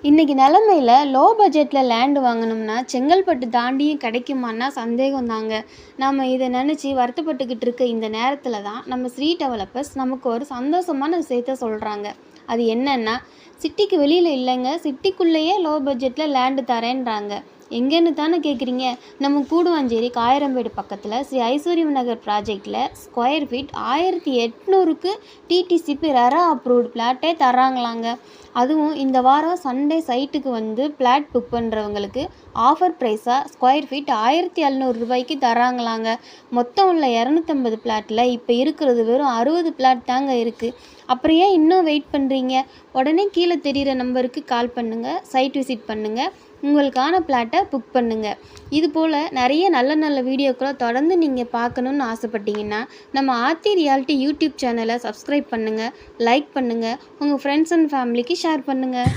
இன்றைக்கி நிலமையில லோ பட்ஜெட்டில் லேண்டு வாங்கணும்னா செங்கல்பட்டு தாண்டியும் கிடைக்குமான்னா சந்தேகம் தாங்க. நம்ம இதை நினச்சி வருத்தப்பட்டுக்கிட்டு இருக்க இந்த நேரத்தில் தான் நம்ம ஸ்ரீ டெவலப்பர்ஸ் நமக்கு ஒரு சந்தோஷமான விஷயத்த சொல்கிறாங்க. அது என்னன்னா, சிட்டிக்கு வெளியில் இல்லைங்க, சிட்டிக்குள்ளேயே லோ பட்ஜெட்டில் லேண்டு தரேன்றாங்க. எங்கேன்னு தானே கேட்குறீங்க? நம்ம கூடுவாஞ்சேரி காயரம்பேடு பக்கத்தில் ஸ்ரீ ஐஸ்வர்யம் நகர் ப்ராஜெக்டில் ஸ்கொயர் ஃபீட் 1800க்கு டிடிசிபி ரெரா அப்ரூவ்டு பிளாட்டே தர்றாங்களாங்க. அதுவும் இந்த வாரம் சண்டே சைட்டுக்கு வந்து பிளாட் புக் பண்ணுறவங்களுக்கு ஆஃபர் ப்ரைஸாக ஸ்கொயர் ஃபீட் 1700 ரூபாய்க்கு தராங்களாங்க. மொத்தம் உள்ள 250 பிளாட்டில் இப்போ இருக்கிறது வெறும் 60 பிளாட் தாங்க இருக்குது. அப்புறம் ஏன் இன்னும் வெயிட் பண்ணுறீங்க? உடனே கீழே தெரிகிற நம்பருக்கு கால் பண்ணுங்கள், சைட் விசிட் பண்ணுங்கள், உங்களுக்கான பிளாட்டை புக் பண்ணுங்கள். இது போல் நிறைய நல்ல நல்ல வீடியோக்களை தொடர்ந்து நீங்கள் பார்க்கணுன்னு ஆசைப்பட்டீங்கன்னா நம்ம ஆர்த்தி ரியாலிட்டி யூடியூப் சேனலை சப்ஸ்கிரைப் பண்ணுங்கள், லைக் பண்ணுங்கள், உங்கள் ஃப்ரெண்ட்ஸ் அண்ட் ஃபேமிலிக்கு ஷேர் பண்ணுங்கள்.